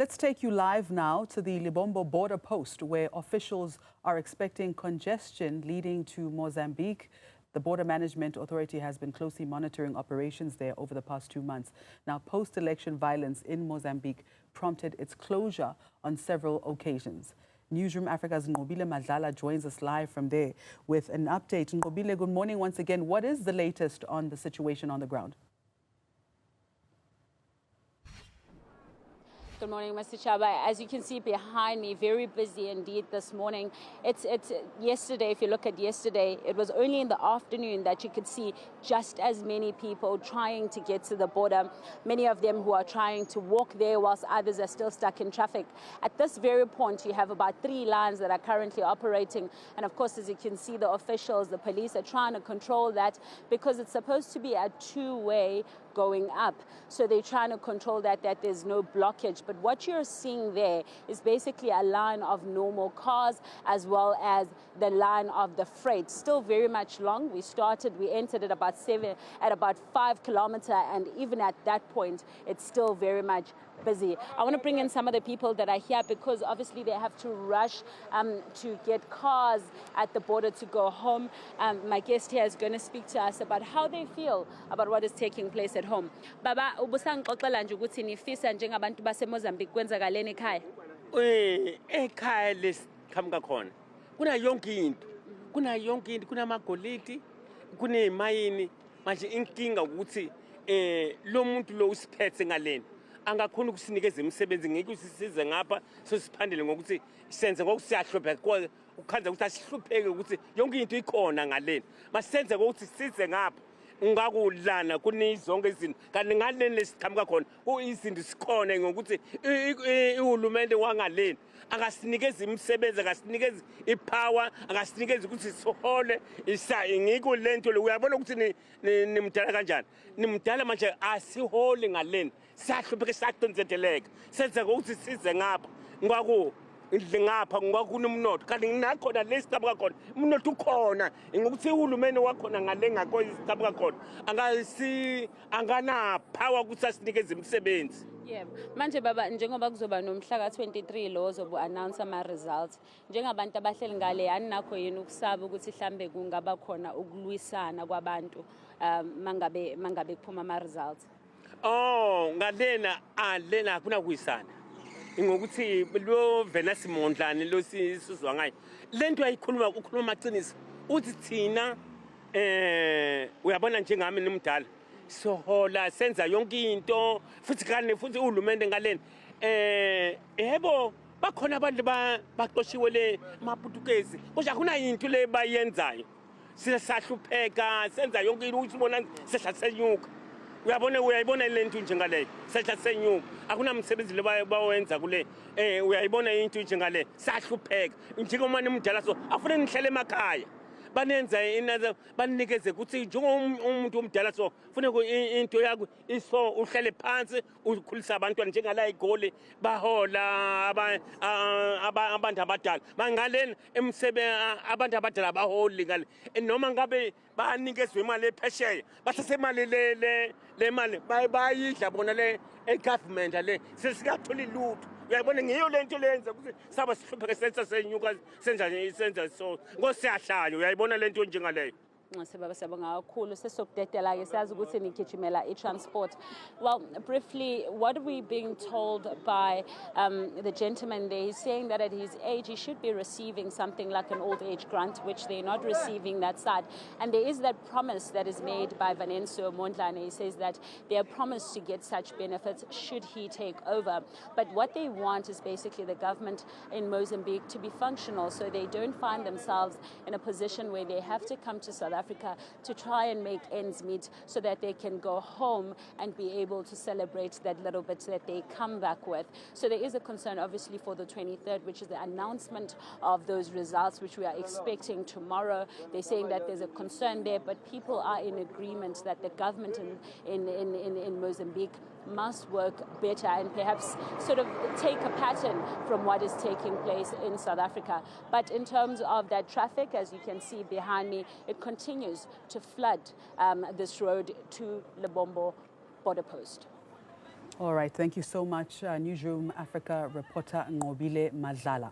Let's take you live now to the Lebombo border post, where officials are expecting congestion leading to Mozambique. The Border Management Authority has been closely monitoring operations there over the past 2 months. Now, post-election violence in Mozambique prompted its closure on several occasions. Newzroom Afrika's Nqobile Madlala joins us live from there with an update. Nqobile, good morning once again. What is the latest on the situation on the ground? Good morning, Mr. Chaba. As you can see behind me, very busy indeed this morning. It's yesterday, if you look at yesterday, it was only in the afternoon that you could see just as many people trying to get to the border, many of them who are trying to walk there whilst others are still stuck in traffic. At this very point, you have about 3 lines that are currently operating. And of course, as you can see, the officials, the police are trying to control that because it's supposed to be a 2-way going up. So they're trying to control that there's no blockage. But what you're seeing there is basically a line of normal cars as well as the line of the freight. Still very much long. We entered at about 5 kilometers, and even at that point, it's still very much busy. I want to bring in some of the people that are here because obviously they have to rush to get cars at the border to go home. My guest here is going to speak to us about how they feel about what is taking place at home. Baba, ubusangixoxela nje ukuthi nifisa njengabantu baseMozambique kwenzakaleni ekhaya? Ekhaya lesiqhamuka khona. Kuna yonke into, kunamagolidi, kunezimayini, manje inkinga ukuthi lo muntu lo usiphethe ngalena angakhona ukusinikeza imisebenzi ngeke usisize ngapha sosiphandele ngokuthi senze ngokusiyahlupheka ukhanza ukuthi asihlupheke ukuthi yonke into ikhona ngalena masenze ukuthi size ngapha ungakulana kunizonke izinto kanti ngaleni lesiqhamuka khona izinto sikhona ngokuthi uhulumende wangaleni akasinikeza imisebenzi akasinikeza ipower akasinikeza ukuthi sihole ngiko lento le uyabona ukuthi nimdala kanjani nimdala manje asihole ngaleni sahlupheke sakuqiniseleka senze ukuthi size ngapha ngapha kunomnotho kanti nginakhona lesiqhamuka khona umnotho ukhona ngokuthi uhulumeni wakhona ngale ngakho isiqhamuka khona angana power ukuthi asinikeze imisebenzi. Yebo. Manje baba njengoba kuzoba nomhla ka-23 lo ozobu announce ama results njengabantu abahleli ngale yani nakho yini ukusaba ukuthi mhlambe kungaba khona ukulwisana kwabantu mangabe kuphuma ama results? Ngalena akuna kuyisana. Ngokuthi lo Venus Mondlane lo sisizwa ngayo. Lento ukhuluma maqiniso. Uthi thina uyabona njengami nimdala. Sohola senza yonke into futhi uhulumende ngalena yebo bakhona abantu baqoshiwe le maPutukezi kodwa akuna into le bayenzayo sihlupheka senza yonke into usibona sehlasenyuka uyayibona lento njengaleyo sehlasenyuka akuna umsebenzi le bawenza kule uyayibona into njengale sahlupheka njengomani umdala so afune nihlele emakhaya banenza banikeze ukuthi njengomuntu omdala so funeka into yakho iso uhlele phansi ukhulisa abantwana njengala igole bahola abantu abadala mangaleni abantu abadala baholi ngale noma ngabe banikezwe imali ephesheya basesemali le mali bayidla bona le government le sesikathola lutho uyabona ngiyo lento lenza ukuthi saba sihlupheke senza senyuka senza so ngosiyahlayo uyayibona lento njengaleyo. Sabanga kakhulu sesokudedela ke siyazi ukuthi nigijimela i-transport. Well, briefly, what are we being told by the gentleman there? He's saying that at his age he should be receiving something like an old age grant, which they're not receiving that side. And there is that promise that is made by Vanenso Mondlane. He says that they are promised to get such benefits should he take over. But what they want is basically the government in Mozambique to be functional so they don't find themselves in a position where they have to come to South Africa to try and make ends meet so that they can go home and be able to celebrate that little bit that they come back with. So there is a concern obviously for the 23rd, which is the announcement of those results, which we are expecting tomorrow. They're saying that there's a concern there, but people are in agreement that the government in Mozambique must work better and perhaps sort of take a pattern from what is taking place in South Africa. But in terms of that traffic, as you can see behind me, it continues to flood this road to Lebombo border post. All right, thank you so much, Newzroom Afrika reporter Nqobile Madlala.